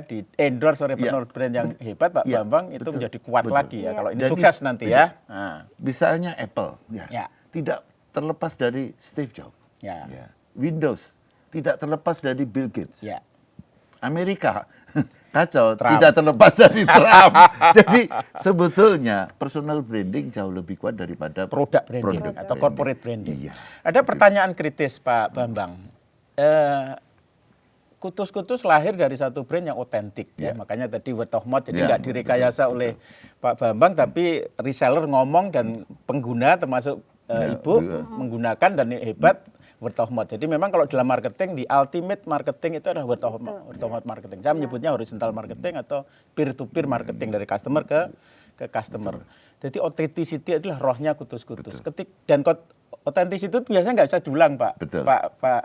di endorse oleh personal brand yang hebat, Pak Bambang, itu menjadi kuat lagi ya kalau ini sukses nanti ya. Misalnya Apple tidak terlepas dari Steve Jobs. Windows tidak terlepas dari Bill Gates. Amerika kacau, Trump. Tidak terlepas dari Trump. Jadi sebetulnya personal branding jauh lebih kuat daripada produk branding atau corporate branding. Ada pertanyaan kritis Pak Bambang. Kutus-kutus lahir dari satu brand yang otentik ya. Makanya tadi word of mouth, jadi nggak direkayasa oleh Pak Bambang, tapi reseller ngomong dan pengguna termasuk ibu menggunakan dan hebat. Word of mouth. Jadi memang kalau dalam marketing, di ultimate marketing itu adalah word of mouth marketing. Saya menyebutnya horizontal marketing atau peer-to-peer marketing, dari customer ke customer. Jadi authenticity adalah rohnya kutus-kutus. Dan authenticity itu biasanya nggak bisa diulang, Pak. Pak.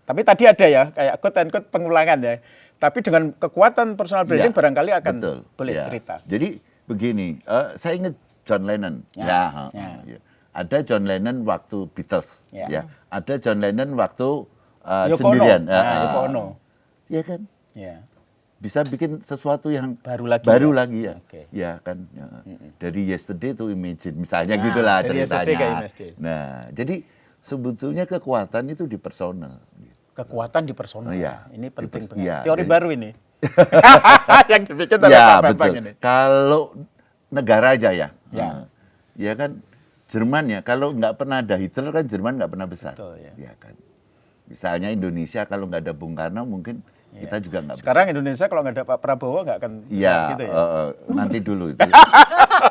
Tapi tadi ada ya, kayak quote-unquote pengulangan ya. Tapi dengan kekuatan personal branding barangkali akan boleh cerita. Jadi begini, saya ingat John Lennon. Ada John Lennon waktu Beatles, ada John Lennon waktu sendirian. Yoko Ono. Iya kan? Bisa bikin sesuatu yang baru lagi ya. Ya kan. Dari Yesterday to Imagine misalnya gitulah ceritanya. Nah, jadi sebetulnya kekuatan itu di personal. Kekuatan di personal. Ini penting banget. Teori baru ini. Yang dibikin oleh Pak Bambang ini. Kalau negara aja ya. Ya kan. Jerman ya, kalau nggak pernah ada Hitler kan Jerman nggak pernah besar. Ya kan. Misalnya Indonesia kalau nggak ada Bung Karno mungkin kita juga nggak besar. Sekarang Indonesia kalau nggak ada Pak Prabowo nggak akan gitu ya? Nanti dulu itu.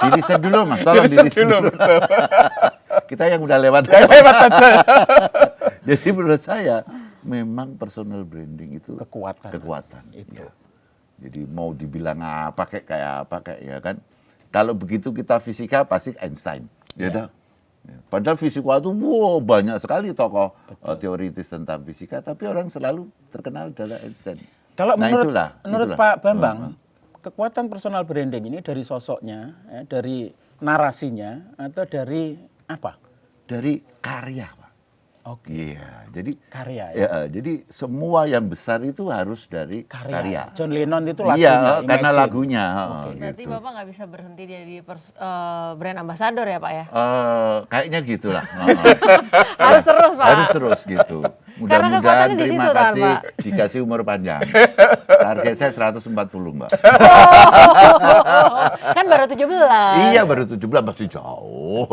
Diriset dulu Mas, tolong diriset dulu. Kita yang udah lewat. Lewat aja. Jadi menurut saya memang personal branding itu kekuatan. Itu. Jadi mau dibilang apa kayak ya kan. Kalau begitu kita fisika pasti Einstein. Gitu. Padahal fisika itu banyak sekali tokoh teoritis tentang fisika, tapi orang selalu terkenal adalah Einstein. Kalau menurut Pak Bambang, kekuatan personal branding ini dari sosoknya, dari narasinya, atau dari apa? Dari karya, Pak. Iya, jadi karya. Jadi semua yang besar itu harus dari karya. John Lennon itu lagunya. Iya, karena lagunya. Berarti Bapak nggak bisa berhenti jadi brand ambassador ya Pak ya? Kayaknya gitulah. Harus terus Pak. Harus terus gitu. Mudah-mudahan terima kasih dikasih umur panjang. Target saya 140 Mbak. Kan baru 17. Iya baru 17 masih jauh.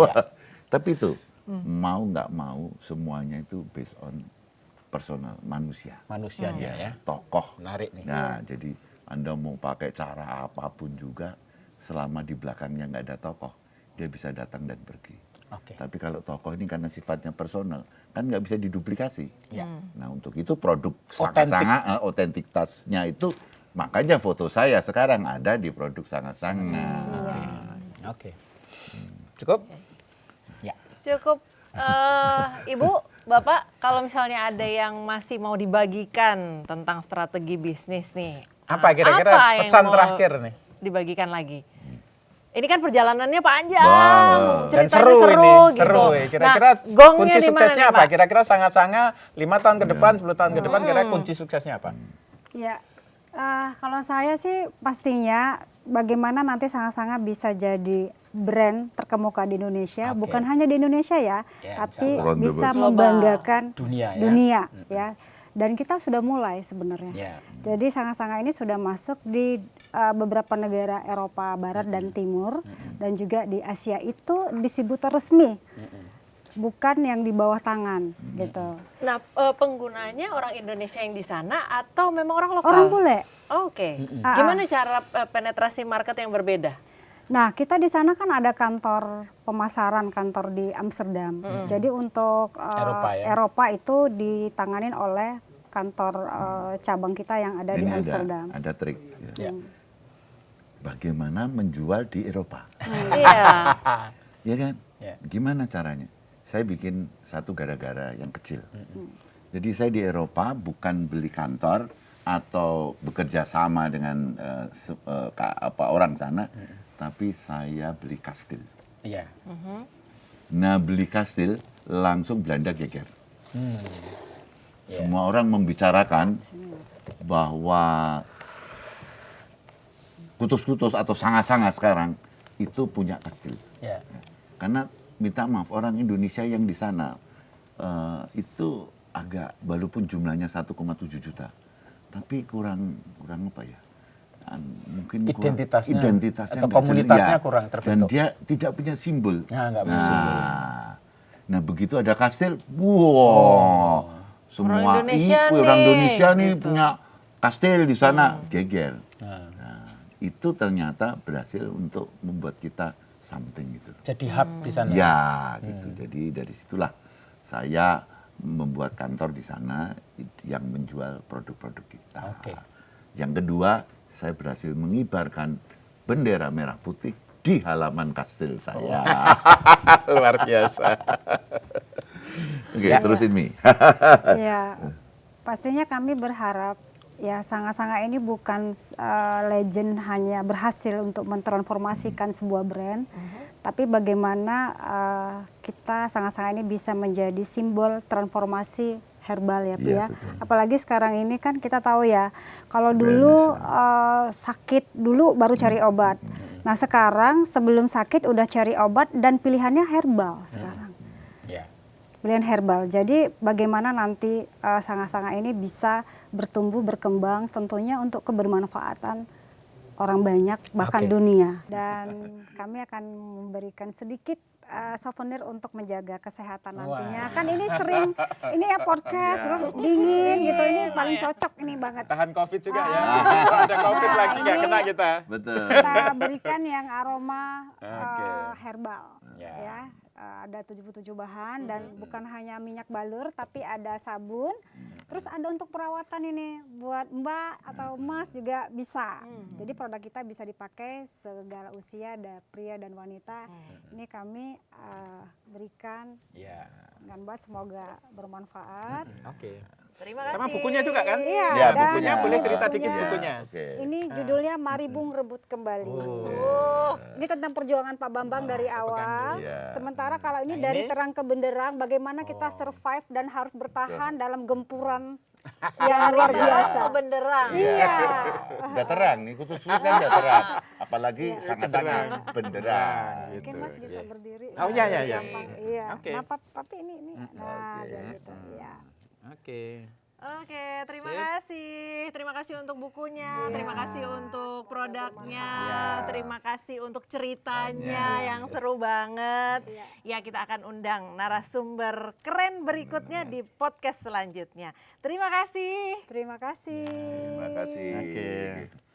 Tapi itu mau nggak mau semuanya itu based on personal, manusia. Manusianya ya. Tokoh. Menarik nih. Nah, jadi Anda mau pakai cara apapun juga, selama di belakangnya nggak ada tokoh, dia bisa datang dan pergi. Tapi kalau tokoh ini karena sifatnya personal, kan nggak bisa diduplikasi. Nah, untuk itu produk Sanga-Sanga, otentitasnya itu, makanya foto saya sekarang ada di produk Sanga-Sanga. Oke. Cukup? Ya. Cukup. Ibu, Bapak, kalau misalnya ada yang masih mau dibagikan tentang strategi bisnis nih. Apa kira-kira pesan terakhir nih? Dibagikan lagi. Ini kan perjalanannya panjang, dan ceritanya seru gitu. Seru. Kira-kira kunci suksesnya apa? Kira-kira Sanga-Sanga 5 tahun ke depan, 10 tahun ke depan, kira-kira kunci suksesnya apa? Ya, kalau saya sih pastinya bagaimana nanti Sanga-Sanga bisa jadi brand terkemuka di Indonesia, bukan hanya di Indonesia ya, tapi bisa membanggakan dunia ya. Dan kita sudah mulai sebenarnya. Jadi Sanga-Sanga ini sudah masuk di beberapa negara Eropa Barat dan Timur, dan juga di Asia itu distributor resmi, bukan yang di bawah tangan gitu. Nah, penggunanya orang Indonesia yang di sana atau memang orang lokal? Orang bule. Oke. Gimana cara penetrasi market yang berbeda? Nah, kita di sana kan ada kantor pemasaran, kantor di Amsterdam. Jadi untuk Eropa itu ditanganin oleh kantor cabang kita yang ada di Amsterdam. Ada trik. Ya. Bagaimana menjual di Eropa? Iya. Ya kan? Gimana caranya? Saya bikin satu gara-gara yang kecil. Jadi saya di Eropa bukan beli kantor atau bekerja sama dengan orang sana, tapi saya beli kastil. Nah, beli kastil langsung Belanda geger. Semua orang membicarakan bahwa Kutus-Kutus atau Sanga-Sanga sekarang itu punya kastil. Karena minta maaf, orang Indonesia yang di sana itu agak, walaupun jumlahnya 1,7 juta, tapi kurang apa ya? Mungkin identitasnya atau komunitasnya kurang dan terbentuk. dia tidak punya simbol. Nggak punya simbol. Nah, begitu ada kastil, wow, semua orang Indonesia nih gitu. punya kastil di sana, geger. Nah, itu ternyata berhasil untuk membuat kita something gitu. Jadi hub di sana. Ya, gitu. Jadi dari situlah saya membuat kantor di sana yang menjual produk-produk kita. Yang kedua, saya berhasil mengibarkan bendera merah putih di halaman kastil saya. Luar biasa. Oke, terusin Mi. Ya, pastinya kami berharap ya Sanga-Sanga ini bukan legend hanya berhasil untuk mentransformasikan sebuah brand, tapi bagaimana kita Sanga-Sanga ini bisa menjadi simbol transformasi herbal ya, Bu ya. Apalagi sekarang ini kan kita tahu ya, kalau dulu sakit dulu baru cari obat. Nah, sekarang sebelum sakit udah cari obat dan pilihannya herbal sekarang. Pilihan herbal. Jadi bagaimana nanti Sanga-Sanga ini bisa bertumbuh, berkembang tentunya untuk kebermanfaatan orang banyak, bahkan dunia. Dan kami akan memberikan sedikit souvenir untuk menjaga kesehatan nantinya. Kan ini sering, ini ya podcast, terus dingin gitu, ini paling cocok ini banget. Tahan COVID juga ya. Kalau ada COVID lagi nggak kena kita. Betul. Kita berikan yang aroma herbal. Ya. Ada 77 bahan dan bukan hanya minyak balur tapi ada sabun. Terus ada untuk perawatan ini buat Mbak atau Mas juga bisa. Jadi produk kita bisa dipakai segala usia, ada pria dan wanita. Ini kami berikan dengan Mbak, semoga bermanfaat. Terima kasih. Sama bukunya juga kan? Iya, ya, bukunya boleh cerita dikit bukunya. Ini judulnya Mari Bung Rebut Kembali. Ini tentang perjuangan Pak Bambang dari awal. Sementara kalau ini dari terang ke benderang, bagaimana kita survive dan harus bertahan dalam gempuran yang luar biasa. Benderang. Iya. Udah terang nih, Kutus-Kutus kan udah terang. Apalagi Sanga-Sanga benderang. Mungkin Mas bisa berdiri. Oh iya. Iya. Nah, tapi ini. Nah, gitu. Iya. Oke, terima kasih. Terima kasih untuk bukunya, terima kasih untuk produknya, terima kasih untuk ceritanya yang seru banget. Ya, kita akan undang narasumber keren berikutnya di podcast selanjutnya. Terima kasih. Terima kasih. Terima kasih. Oke.